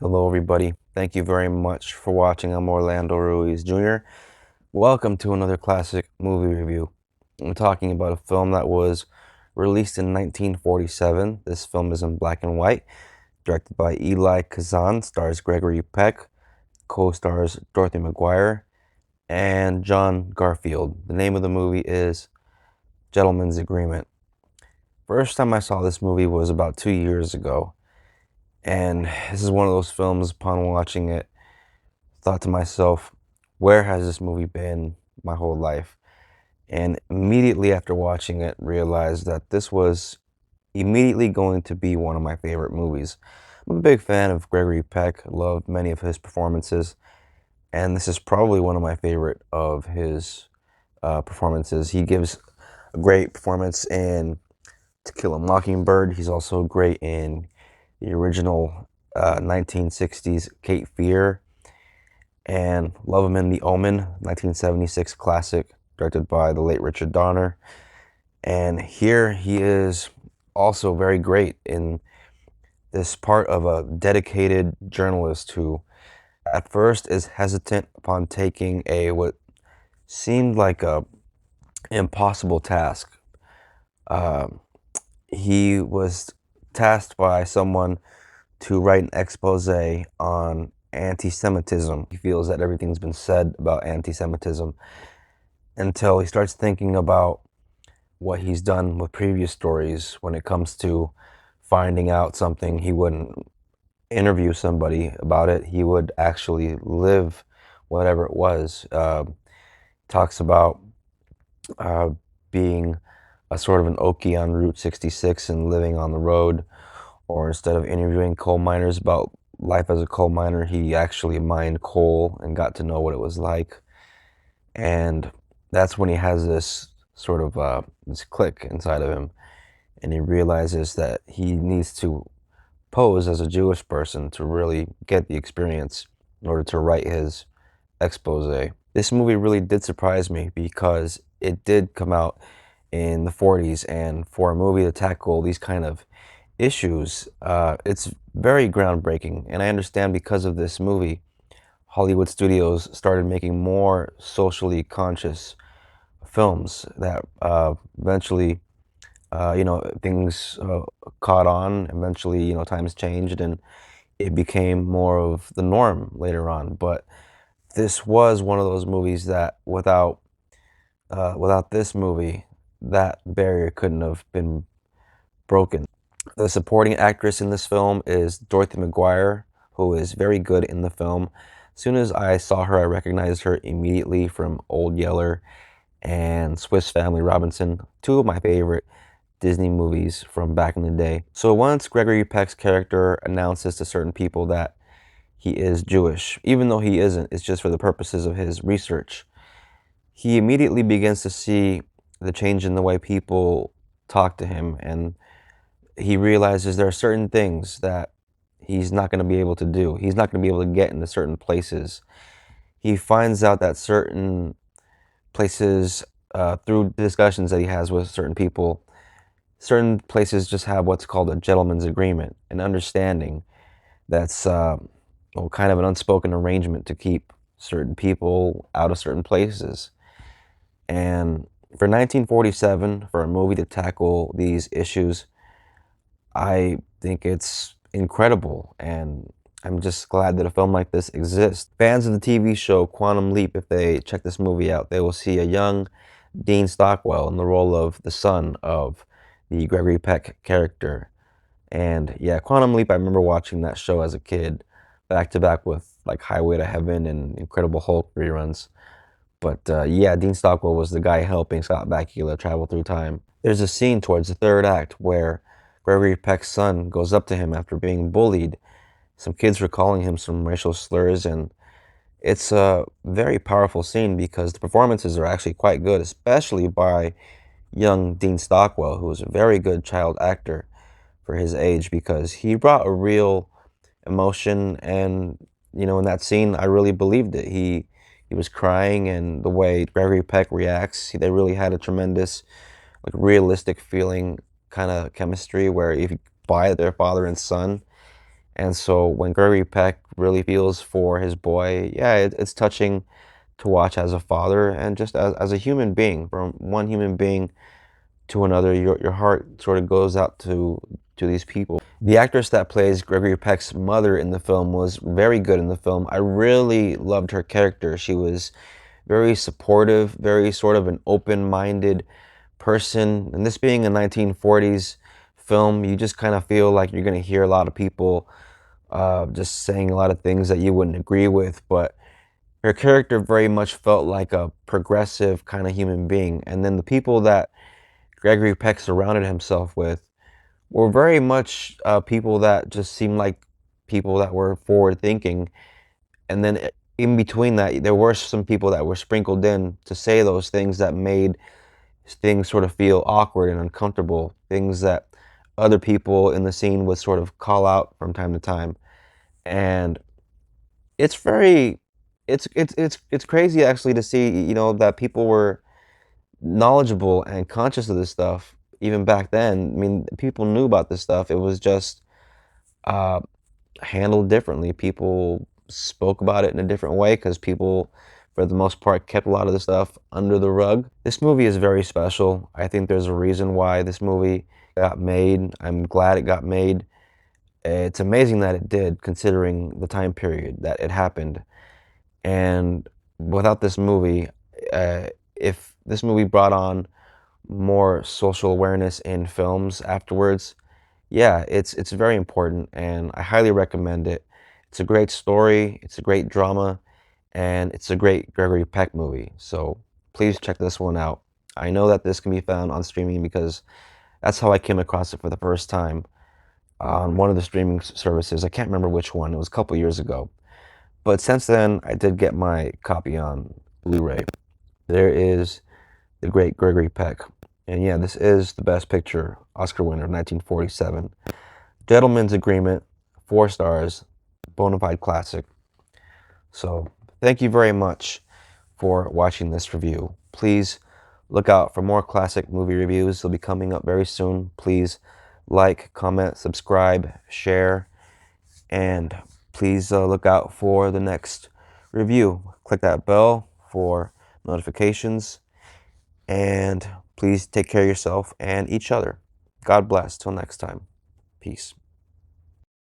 Hello, everybody. Thank you very much for watching. I'm Orlando Ruiz Jr. Welcome to another classic movie review. I'm talking about a film that was released in 1947. This film is in black and white, directed by Elia Kazan, stars Gregory Peck, co-stars Dorothy McGuire, and John Garfield. The name of the movie is Gentleman's Agreement. First time I saw this movie was about 2 years ago, and this is one of those films, upon watching it, thought to myself, where has this movie been my whole life? And immediately after watching it, realized that this was immediately going to be one of my favorite movies. I'm a big fan of Gregory Peck, loved many of his performances, and this is probably one of my favorite of his performances. He gives a great performance in To Kill a Mockingbird. He's also great in the original 1960s Cape Fear, and love him in The Omen, 1976 classic, directed by the late Richard Donner. And here he is also very great in this part of a dedicated journalist who at first is hesitant upon taking a what seemed like a impossible task. Uh, he was tasked by someone to write an expose on anti-Semitism. He feels that everything's been said about anti-Semitism until he starts thinking about what he's done with previous stories when it comes to finding out something. He wouldn't interview somebody about it. He would actually live whatever it was. Talks about uh, being a sort of an Okie on Route 66 and living on the road, or instead of interviewing coal miners about life as a coal miner, he actually mined coal and got to know what it was like. And that's when he has this sort of this click inside of him, and he realizes that he needs to pose as a Jewish person to really get the experience in order to write his expose. This movie really did surprise me because it did come out in the 40s, and for a movie to tackle these kind of issues, it's very groundbreaking. And I understand because of this movie, Hollywood studios started making more socially conscious films that eventually, things caught on. Eventually, times changed and it became more of the norm later on. But this was one of those movies that without this movie, that barrier couldn't have been broken. The supporting actress in this film is Dorothy McGuire, who is very good in the film. As soon as I saw her, I recognized her immediately from Old Yeller and Swiss Family Robinson, two of my favorite Disney movies from back in the day. So once Gregory Peck's character announces to certain people that he is Jewish, even though he isn't, it's just for the purposes of his research, he immediately begins to see the change in the way people talk to him, and he realizes there are certain things that he's not going to be able to do. He's not going to be able to get into certain places. He finds out that certain places, through discussions that he has with certain people, certain places just have what's called a gentleman's agreement, an understanding that's kind of an unspoken arrangement to keep certain people out of certain places. And for 1947, for a movie to tackle these issues, I think it's incredible, and I'm just glad that a film like this exists. Fans of the TV show Quantum Leap, if they check this movie out, they will see a young Dean Stockwell in the role of the son of the Gregory Peck character. And yeah, Quantum Leap, I remember watching that show as a kid, back to back with like Highway to Heaven and Incredible Hulk reruns. But yeah, Dean Stockwell was the guy helping Scott Bakula travel through time. There's a scene towards the third act where Gregory Peck's son goes up to him after being bullied. Some kids were calling him some racial slurs, and it's a very powerful scene because the performances are actually quite good, especially by young Dean Stockwell, who was a very good child actor for his age, because he brought a real emotion. And in that scene, I really believed it. He was crying, and the way Gregory Peck reacts, they really had a tremendous, like, realistic feeling kind of chemistry where if you buy their father and son, And so when Gregory Peck really feels for his boy, yeah, it's touching to watch as a father and just as a human being. From one human being to another, your heart sort of goes out to these people. The actress that plays Gregory Peck's mother in the film was very good in the film. I really loved her character. She was very supportive, very sort of an open-minded person. And this being a 1940s film, you just kind of feel like you're going to hear a lot of people just saying a lot of things that you wouldn't agree with. But her character very much felt like a progressive kind of human being. And then the people that Gregory Peck surrounded himself with were very much people that just seemed like people that were forward thinking. And then in between that, there were some people that were sprinkled in to say those things that made things sort of feel awkward and uncomfortable, things that other people in the scene would sort of call out from time to time. And it's very it's crazy actually to see, that people were knowledgeable and conscious of this stuff even back then. I mean, people knew about this stuff. It was just uh, handled differently. People spoke about it in a different way because people, for the most part, kept a lot of the stuff under the rug. This movie is very special. I think there's a reason why this movie got made. I'm glad it got made. It's amazing that it did, considering the time period that it happened. And without this movie, if this movie brought on more social awareness in films afterwards, yeah, it's very important, and I highly recommend it. It's a great story, it's a great drama, and it's a great Gregory Peck movie. So please check this one out. I know that this can be found on streaming because that's how I came across it for the first time on one of the streaming services. I can't remember which one. It was a couple years ago. But since then, I did get my copy on Blu-ray. There is the great Gregory Peck. And yeah, this is the Best Picture Oscar winner of 1947. Gentleman's Agreement, 4 stars, bona fide classic. So thank you very much for watching this review. Please look out for more classic movie reviews. They'll be coming up very soon. Please like, comment, subscribe, share, and please look out for the next review. Click that bell for notifications, and please take care of yourself and each other. God bless. Till next time. Peace.